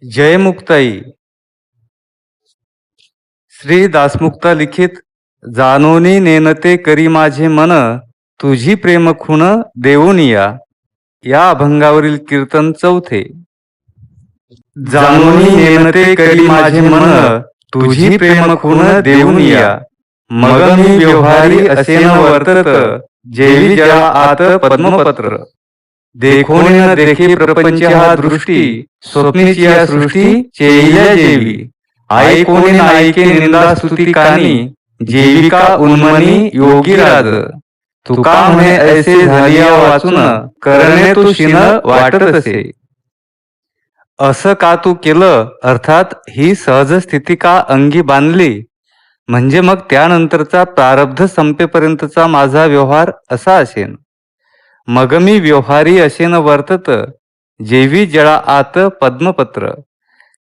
जय मुक्ताई. श्री दासमुक्ता लिखित जानोनी नेनते करी माझे मन, तुझी प्रेम खुण देऊनिया, या अभंगावरील कीर्तन चौथे. जानोनी नेनते करी माझे मन, तुझी प्रेम खुण देऊनिया, मग मी व्यवहारी असे न वर्तत, जेवी जळा आत पद्मपत्र. देखोने न देखे प्रपंच हा दृष्टी, स्वप्नीची या सृष्टी चेल्या जेवी. ऐकोने न ऐके निंदा स्तुती कानी, जेविका उन्मनी योगी राज. तुका म्हणे ऐसे झालिया वाचून, करणे तू शिन वाटत असे. असं का तू केलं, अर्थात ही सहज स्थिती का अंगी बांधली, म्हणजे मग त्यानंतरचा प्रारब्ध संपेपर्यंतचा माझा व्यवहार असा असेन. मग मी व्यवहारी असेन वर्तत, जेवी जळा आत पद्मपत्र.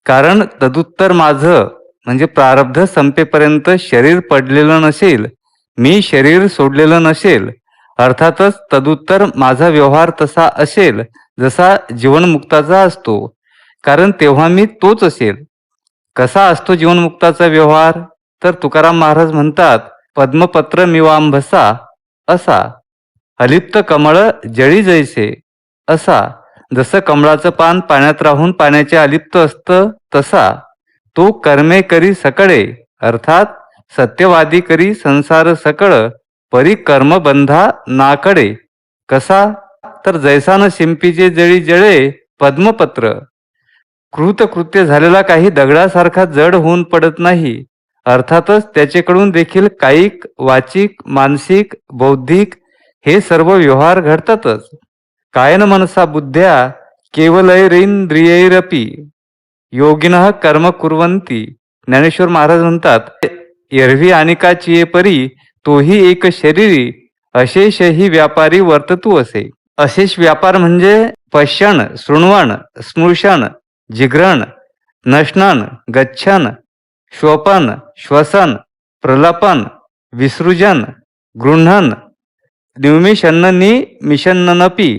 कारण तदुत्तर माझं म्हणजे प्रारब्ध संपेपर्यंत शरीर पडलेलं नसेल, मी शरीर सोडलेलं नसेल. अर्थातच तदुत्तर माझा व्यवहार तसा असेल जसा जीवनमुक्ताचा असतो, कारण तेव्हा मी तोच असेल. कसा असतो जीवनमुक्ताचा व्यवहार, तर तुकाराम महाराज म्हणतात, पद्मपत्र मिवांभसा असा, अलिप्त कमळ जळी जैसे असा. जसं कमळाचं पान पाण्यात राहून पाण्याचे अलिप्त असतं तसा तो कर्मे करी सकळे, अर्थात सत्यवादी करी संसार सकळ, परी कर्मबंधा नाकडे. कसा, तर जैसानं शिंपीचे जळी जळे पद्मपत्र. कृतकृत्य झालेला काही दगडासारखा जड होऊन पडत नाही. अर्थातच त्याच्याकडून देखील कायिक, वाचिक, मानसिक, बौद्धिक हे सर्व व्यवहार घडतातच. कायन मनसा बुद्ध्या केवलैरेंद्रियैरपि योगिनः कर्म कुर्वन्ति. ज्ञानेश्वर महाराज म्हणतात, एरवी अनेकाची ये परी तोही एक शरीरी, अशेष ही व्यापारी वर्ततू असे. अशेष व्यापार म्हणजे पश्यन, शृण्वण, स्मृशन, जिघ्रण, नशनन, गच्छन, श्वपन, श्वसन, प्रलपन, विसृजन, गृह्णन, निमिषन्ननी मिषन्ननपि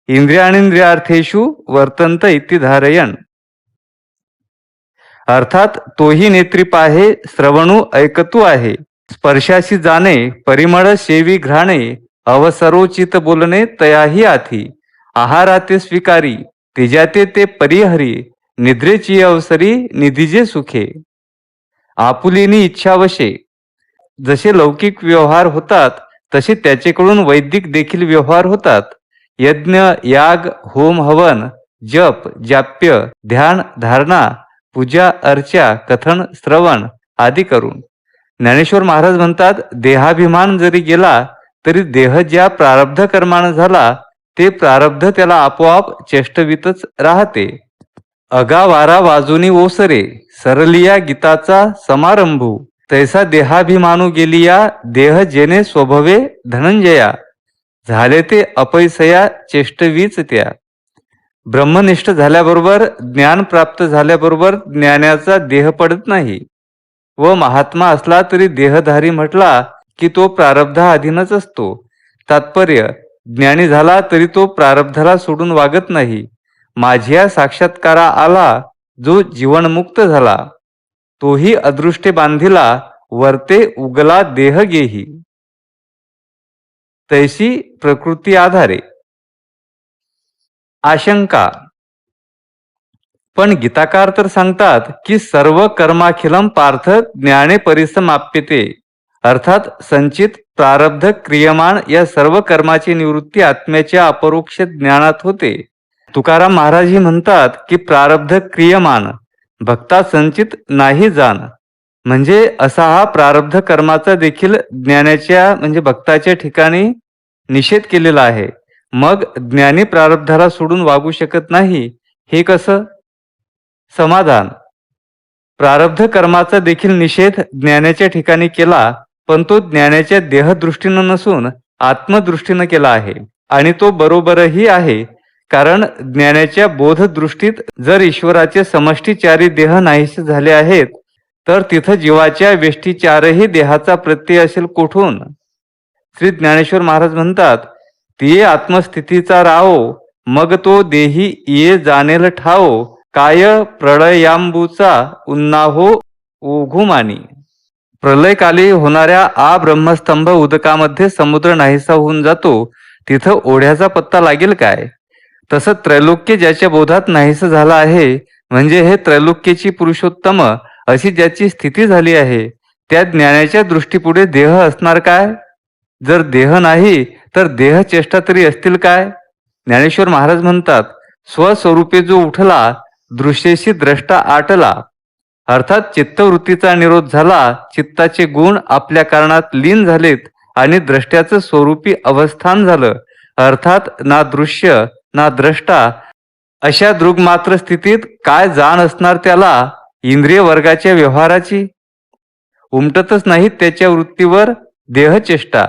इंद्रियाणींद्रियार्थेषु वर्तंत इति धारयन. अर्थात तोही नेत्रीप आहे, श्रवणू ऐकतू आहे, स्पर्शाशी जाणे, परिमळ सेवी घ्राणे, अवसरोचित बोलणे तयाही आथी, आहाराते स्वीकारी, तेजाते ते परिहरी, निद्रेची अवसरी निधीजे सुखे. आपुलीनी इच्छावशे. जसे लौकिक व्यवहार होतात तसे त्याचेकडून वैदिक देखील व्यवहार होतात. यज्ञ, याग, होम हवन, जप, जाप्य, ध्यान, धारणा, पूजा, अर्चा, कथन, श्रवण आदी करून. ज्ञानेश्वर महाराज म्हणतात, देहाभिमान जरी गेला तरी देह ज्या प्रारब्ध कर्मानं झाला ते प्रारब्ध त्याला आपोआप चेष्टवितच राहते. अगावारा वाजूनी ओसरे, सरलिया गीताचा समारंभू, तैसा देहाभिमानू गेलिया, देह जेने स्वभवे धनंजया, झाले ते अपैसया चेष्टवीच त्या. ब्रह्मनिष्ठ झाल्याबरोबर, ज्ञान प्राप्त झाल्याबरोबर ज्ञानाचा देह पडत नाही. व महात्मा असला तरी देहधारी म्हटला की तो प्रारब्धाधीनच असतो. तात्पर्य, ज्ञानी झाला तरी तो प्रारब्धाला सोडून वागत नाही. माझ्या साक्षात्कारा आला जो जीवनमुक्त झाला, तोही अदृष्टे बांधिला, वर्ते उगला देह गेही. तैसी प्रकृती आधारे. आशंका. पण गीताकार तर सांगतात की सर्व कर्माखिलम पार्थ ज्ञाने परिसमाप्यते, अर्थात संचित प्रारब्ध क्रियमान या सर्व कर्माची निवृत्ती आत्म्याच्या अपरोक्ष ज्ञानात होते. तुकाराम महाराजही म्हणतात की प्रारब्ध क्रियमान, भक्ता संचित नाही जाण. म्हणजे असा हा प्रारब्ध कर्माचा देखील ज्ञानाच्या म्हणजे भक्ताच्या ठिकाणी निषेध केलेला आहे. मग ज्ञानी प्रारब्धाला सोडून वागू शकत नाही, हे कसं? समाधान. प्रारब्ध कर्माचा देखील निषेध ज्ञानाच्या ठिकाणी केला, पण तो ज्ञानाच्या देहदृष्टीनं नसून आत्मदृष्टीनं केला आहे. आणि तो बरोबरही आहे, कारण ज्ञानाच्या बोधदृष्टीत जर ईश्वराचे समष्टीचारी देह नाहीसे झाले आहेत, तर तिथं जीवाच्या वेष्टीचारही देहाचा प्रत्यय असेल कोठून? श्री ज्ञानेश्वर महाराज म्हणतात, तिये आत्मस्थितीचा राहो, मग तो देही ये जाणेल ठाओ, काय प्रळयांबूचा उन्नाहो ओघुमानी. प्रलयकाली होणाऱ्या ब्रह्मस्तंभ उदकामध्ये समुद्र नाहीसा होऊन जातो, तिथं ओढ्याचा पत्ता लागेल काय? तसं त्रैलोक्य ज्याच्या बोधात नाहीसं झालं आहे, म्हणजे हे त्रैलोक्याची पुरुषोत्तम अशी ज्याची स्थिती झाली आहे, त्या ज्ञानाच्या दृष्टीपुढे देह असणार काय? जर देह नाही तर देह चेष्टा तरी असतील काय? ज्ञानेश्वर महाराज म्हणतात, स्वस्वरूपे जो उठला, दृश्यशी द्रष्टा आटला. अर्थात चित्तवृत्तीचा निरोध झाला, चित्ताचे गुण आपल्या कारणात लीन झालेत आणि द्रष्ट्याचं स्वरूपी अवस्थान झालं. अर्थात ना दृश्य ना द्रष्टा अशा दृग्मात्र स्थितीत काय जाण असणार त्याला इंद्रिय वर्गाच्या व्यवहाराची? उमटतच नाहीत त्याच्या वृत्तीवर देहचेष्टा.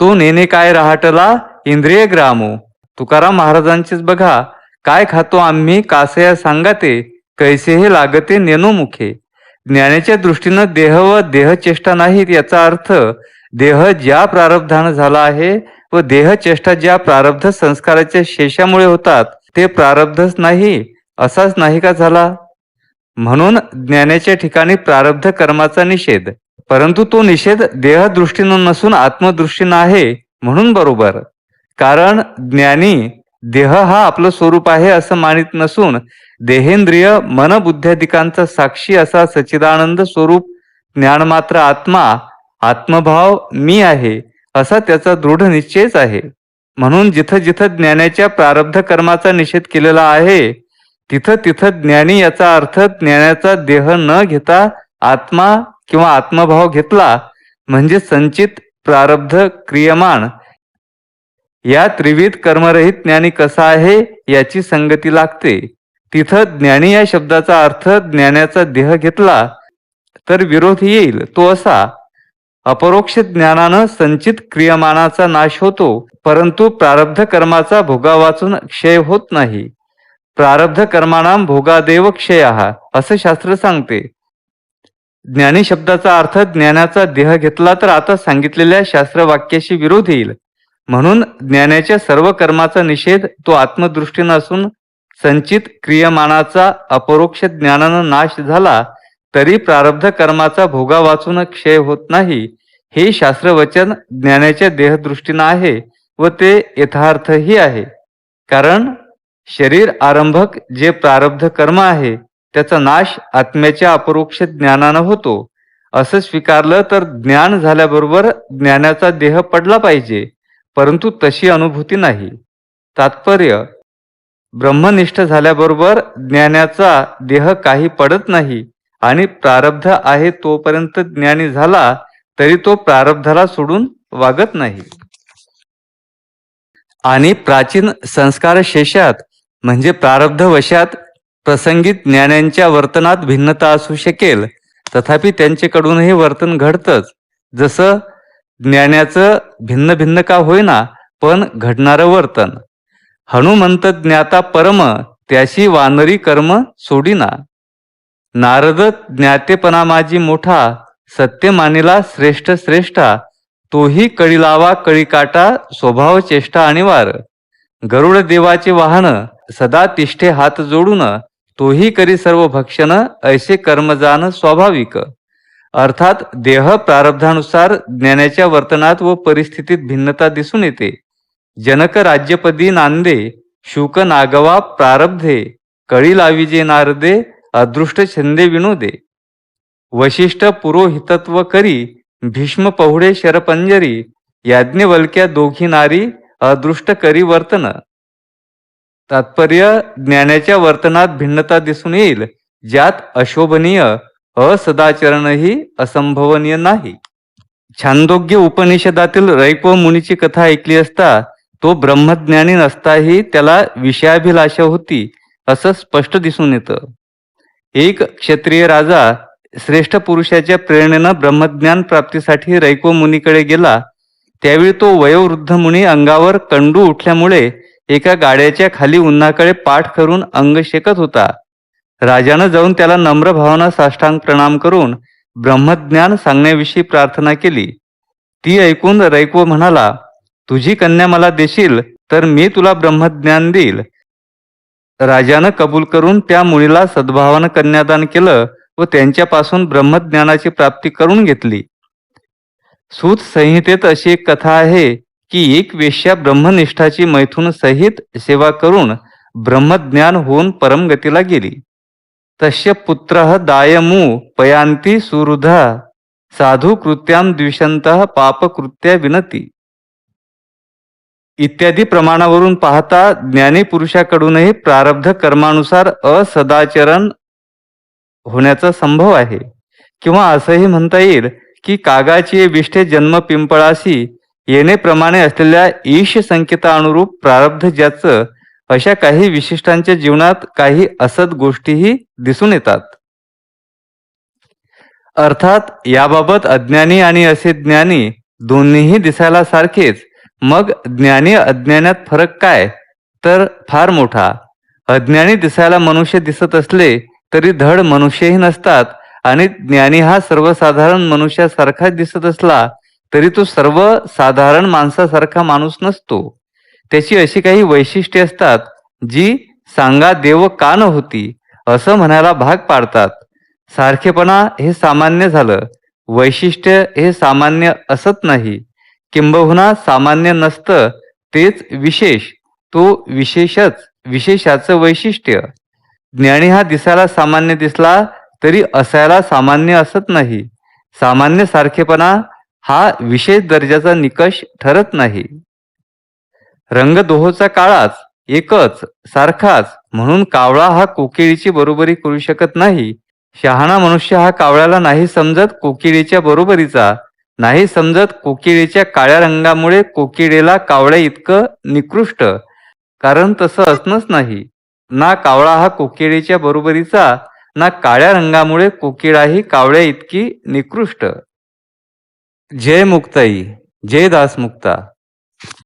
तो नेणे काय राहटला इंद्रिय ग्रामो. तुकाराम महाराजांचेच बघा, काय खातो आम्ही कासया सांगाते, कैसेही लागते नेनो मुखे. ज्ञानाच्या दृष्टीनं देह व देहचेष्टा नाहीत, याचा अर्थ देह ज्या प्रारब्धानं झाला आहे व देहचेष्टा ज्या प्रारब्ध संस्काराच्या शेषामुळे होतात ते प्रारब्धच नाही असाच नाही का झाला? म्हणून ज्ञानाच्या ठिकाणी प्रारब्ध कर्माचा निषेध, परंतु तो निषेध देहदृष्टीनं नसून आत्मदृष्टीनं आहे म्हणून बरोबर. कारण ज्ञानी देह हा आपलं स्वरूप आहे असं मानित नसून देहेंद्रिय मन बुद्ध्यादिकांचा साक्षी असा सच्चिदानंद स्वरूप ज्ञानमात्र आत्मा, आत्मभाव मी आहे असा त्याचा दृढ निश्चयच आहे. म्हणून जिथं जिथं ज्ञानाच्या प्रारब्ध कर्माचा निषेध केलेला आहे, तिथं तिथं ज्ञानी याचा अर्थ ज्ञानाचा देह न घेता आत्मा किंवा आत्मभाव घेतला म्हणजे संचित प्रारब्ध क्रियमान या त्रिविध कर्मरहित ज्ञानी कसा आहे याची संगती लागते. तिथं ज्ञानी या शब्दाचा अर्थ ज्ञानाचा देह घेतला तर विरोध येईल तो असा, अपरोक्ष ज्ञानानं संचित क्रियमानाचा नाश होतो, परंतु प्रारब्ध कर्माचा भोगा वाचून क्षय होत नाही. प्रारब्ध कर्मानाम भोगादेव क्षयः असं शास्त्र सांगते. ज्ञानी शब्दाचा अर्थ ज्ञानाचा देह घेतला तर आता सांगितलेल्या शास्त्र वाक्याशी विरोध येईल. म्हणून ज्ञानाच्या सर्व कर्माचा निषेध तो आत्मदृष्टीनं असून संचित क्रियमानाचा अपरोक्ष ज्ञानानं नाश झाला तरी प्रारब्ध कर्माचा भोगा वाचून क्षय होत नाही, हे शास्त्रवचन ज्ञानाच्या देहदृष्टीनं आहे व ते यथार्थही आहे. कारण शरीर आरंभक जे प्रारब्ध कर्म आहे त्याचा नाश आत्म्याच्या अपरोक्ष ज्ञानानं होतो असं स्वीकारलं तर ज्ञान झाल्याबरोबर ज्ञानाचा देह पडला पाहिजे, परंतु तशी अनुभूती नाही. तात्पर्य, ब्रह्मनिष्ठ झाल्याबरोबर ज्ञानाचा देह काही पडत नाही आणि प्रारब्ध आहे तोपर्यंत ज्ञानी झाला तरी तो प्रारब्धाला सोडून वागत नाही. आणि प्राचीन संस्कार शेषात म्हणजे प्रारब्ध वशात प्रसंगी ज्ञानांच्या वर्तनात भिन्नता असू शकेल, तथापि त्यांच्याकडूनही वर्तन घडतंच. जसं ज्ञानाचं भिन्न भिन्न का होईना पण घडणारं वर्तन. हनुमंत ज्ञाता परम त्याशी वानरी कर्म सोडीना. नारद ज्ञातेपणा माझी मोठा सत्य मानिला श्रेष्ठ श्रेष्ठा. तोही कळी लावा कळी काटा स्वभाव चेष्टा आणि वार. गरुड देवाचे वाहन सदा तिष्ठे हात जोडून. तोही करी सर्व भक्षण ऐसे कर्मजान स्वाभाविक. अर्थात देह प्रारब्धानुसार ज्ञानाच्या वर्तनात व परिस्थितीत भिन्नता दिसून येते. जनक राज्यपदी नांदे शुक नागवा प्रारब्धे. कळी लाविजे नारदे अदृष्ट छंदे विनोदे. वशिष्ठ पुरोहितत्व करी भीष्म पहुडे शरपंजरी. याज्ञवल्क्या दोघी नारी अदृष्ट करी वर्तन. तात्पर्य, ज्ञानाच्या वर्तनात भिन्नता दिसून येईल ज्यात अशोभनीय असदाचरणही असंभवनीय नाही. छांदोग्य उपनिषदातील रैक्व मुनीची कथा ऐकली असता तो ब्रह्मज्ञानी नसताही त्याला विषयाभिलाषा होती असं स्पष्ट दिसून येतं. एक क्षत्रिय राजा श्रेष्ठ पुरुषाच्या प्रेरणेनं ब्रह्मज्ञान प्राप्तीसाठी रैक्व मुनीकडे गेला. त्यावेळी तो वयोवृद्ध मुनी अंगावर कंडू उठल्यामुळे एका गाड्याच्या खाली उन्हाकडे पाठ करून अंग शेकत होता. राजानं जाऊन त्याला नम्र भावना साष्टांग प्रणाम करून ब्रह्मज्ञान सांगण्याविषयी प्रार्थना केली. ती ऐकून रैक्व म्हणाला, तुझी कन्या मला देशील तर मी तुला ब्रह्मज्ञान देईल. राजानं कबूल करून त्या मुलीला सद्भावानं कन्यादान केलं व त्यांच्यापासून ब्रह्मज्ञानाची प्राप्ती करून घेतली. सूत संहितेत अशी एक कथा आहे की एक वेश्या ब्रह्मनिष्ठाची मैथुन सहित सेवा करून ब्रह्मज्ञान होऊन परमगतीला गेली. तस्य पुत्रः दायमू पयांती सुहृदा साधु कृत्याम द्विषंतः पापकृत्या विनती इत्यादी प्रमाणावरून पाहता ज्ञानी पुरुषाकडूनही प्रारब्ध कर्मानुसार असदाचरण होण्याचा संभव आहे. किंवा असंही म्हणता येईल की कागाची विष्ठे जन्म पिंपळासी येणेप्रमाणे असलेल्या ईश संकेतानुरूप प्रारब्ध ज्याचं अशा काही विशिष्टांच्या जीवनात काही असद गोष्टीही दिसून येतात. अर्थात याबाबत अज्ञानी आणि असे ज्ञानी दोन्हीही दिसायला सारखेच. मग ज्ञानी अज्ञानात फरक काय तर फार मोठा. अज्ञानी दिसायला मनुष्य दिसत असले तरी धड मनुष्यही नसतात आणि ज्ञानी हा सर्वसाधारण मनुष्यासारखा दिसत असला तरी तो सर्वसाधारण माणसासारखा माणूस नसतो. त्याची अशी काही वैशिष्ट्ये असतात जी सांगा देव का न होती असं म्हणायला भाग पाडतात. सारखेपणा हे सामान्य झालं, वैशिष्ट्य हे सामान्य असत नाही. किंबहुना सामान्य नसतं तेच विशेष, तो विशेषच विशेषाचं वैशिष्ट्य. ज्ञानी हा दिसायला सामान्य दिसला तरी असायला सामान्य असत नाही. सामान्य सारखेपणा हा विशेष दर्जाचा निकष ठरत नाही. रंगदोहोचा काळाच एकच सारखाच म्हणून कावळा हा कोकिळीची बरोबरी करू शकत नाही. शहाणा मनुष्य हा कावळ्याला नाही समजत कोकिळीच्या बरोबरीचा, नाही समजत कोकिळीच्या काळ्या रंगामुळे कोकिळेला कावळ्या इतकं निकृष्ट, कारण तसं असणंच नाही. ना कावळा हा कोकिळेच्या बरोबरीचा, ना काळ्या रंगामुळे कोकिळाही कावळ्या इतकी निकृष्ट. जय मुक्ताई, जय दासमुक्ता.